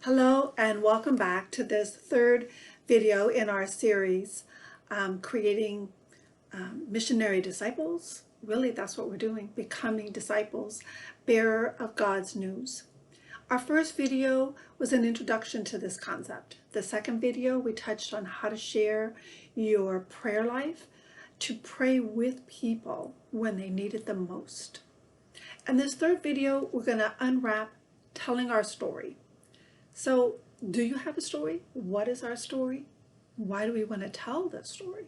Hello and welcome back to this third video in our series, creating missionary disciples. Really, that's what we're doing, becoming disciples, bearer of God's news. Our first video was an introduction to this concept. The second video, we touched on how to share your prayer life, to pray with people when they need it the most. And this third video, we're going to unwrap telling our story. So, do you have a story? What is our story? Why do we want to tell this story?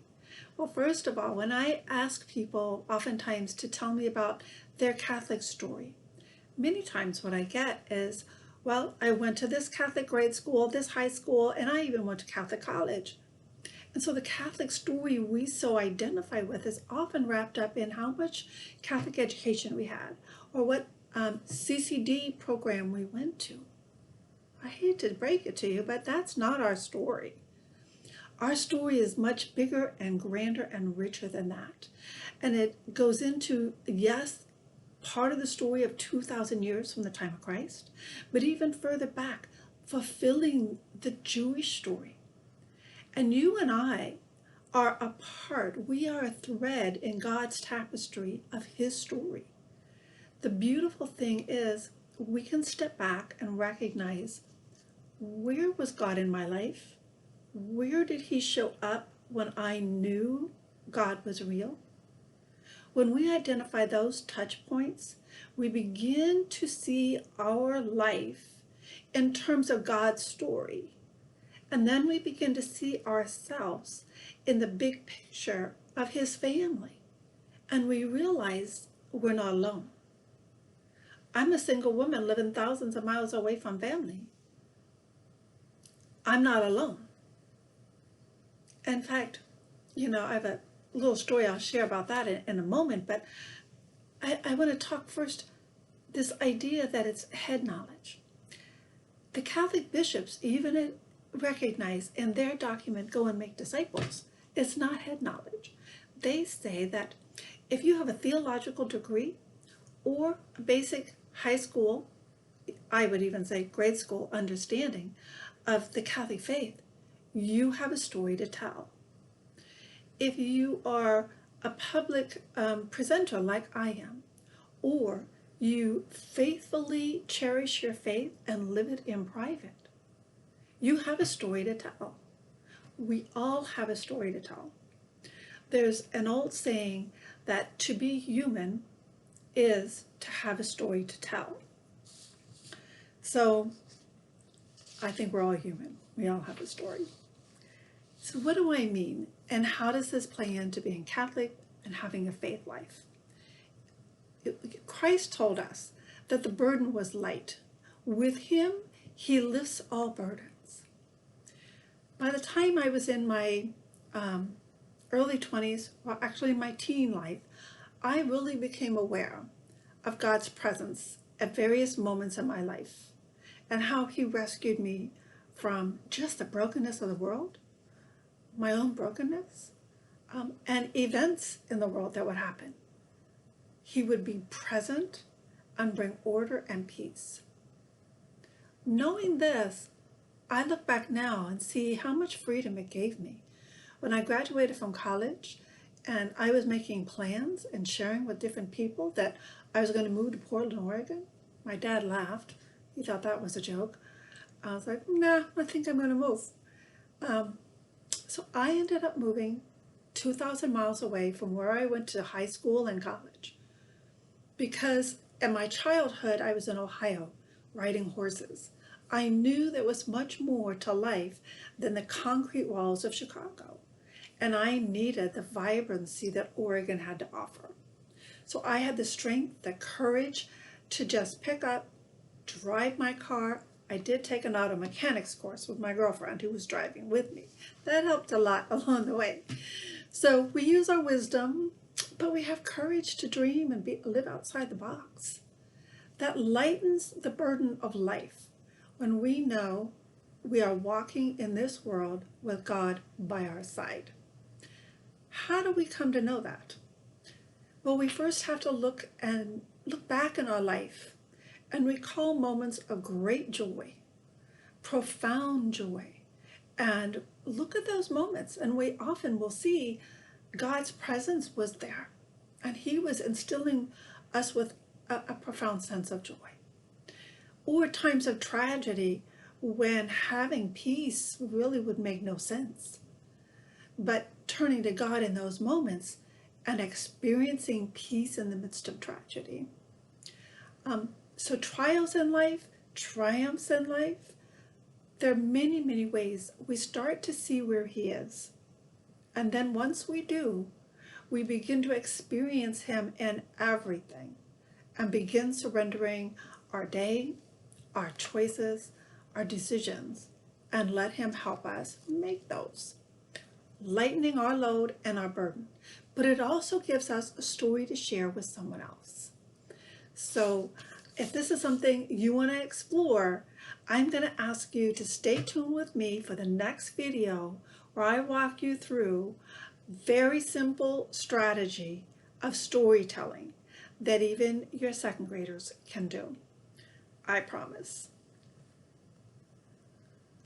Well, first of all, when I ask people oftentimes to tell me about their Catholic story, many times what I get is, well, I went to this Catholic grade school, this high school, and I even went to Catholic college. And so the Catholic story we so identify with is often wrapped up in how much Catholic education we had, or what CCD program we went to. I hate to break it to you, but that's not our story. Our story is much bigger and grander and richer than that. And it goes into, yes, part of the story of 2,000 years from the time of Christ, but even further back, fulfilling the Jewish story. And you and I are a part, we are a thread in God's tapestry of his story. The beautiful thing is we can step back and recognize, where was God in my life? Where did he show up when I knew God was real? When we identify those touch points, we begin to see our life in terms of God's story. And then we begin to see ourselves in the big picture of his family. And we realize we're not alone. I'm a single woman living thousands of miles away from family. I'm not alone. In fact, I have a little story I'll share about that in a moment, but I want to talk first this idea that it's head knowledge. The Catholic bishops even recognize in their document, Go and Make Disciples, it's not head knowledge. They say that if you have a theological degree or a basic high school, I would even say grade school understanding of the Catholic faith, you have a story to tell. If you are a public presenter like I am, or you faithfully cherish your faith and live it in private, you have a story to tell. We all have a story to tell. There's an old saying that to be human is to have a story to tell. So I think we're all human. We all have a story. So what do I mean? And how does this play into being Catholic and having a faith life? Christ told us that the burden was light. With him, he lifts all burdens. By the time I was in my early 20s, well, actually my teen life, I really became aware of God's presence at various moments in my life and how he rescued me from just the brokenness of the world, my own brokenness, and events in the world that would happen. He would be present and bring order and peace. Knowing this, I look back now and see how much freedom it gave me. When I graduated from college and I was making plans and sharing with different people that I was going to move to Portland, Oregon, my dad laughed. He thought that was a joke. I was like, nah, I think I'm going to move. So I ended up moving 2,000 miles away from where I went to high school and college. Because in my childhood, I was in Ohio riding horses. I knew there was much more to life than the concrete walls of Chicago. And I needed the vibrancy that Oregon had to offer. So I had the strength, the courage to just pick up, drive my car. I did take an auto mechanics course with my girlfriend who was driving with me. That helped a lot along the way. So we use our wisdom, but we have courage to dream and live outside the box. That lightens the burden of life when we know we are walking in this world with God by our side. How do we come to know that? Well, we first have to look back in our life and recall moments of great joy, profound joy. And look at those moments, and we often will see God's presence was there, and he was instilling us with a profound sense of joy. Or times of tragedy when having peace really would make no sense. But turning to God in those moments and experiencing peace in the midst of tragedy. So trials in life, triumphs in life, there are many, many ways we start to see where he is. And then once we do, we begin to experience him in everything and begin surrendering our day, our choices, our decisions, and let him help us make those, lightening our load and our burden. But it also gives us a story to share with someone else. So if this is something you want to explore, I'm going to ask you to stay tuned with me for the next video where I walk you through very simple strategy of storytelling that even your second graders can do. I promise.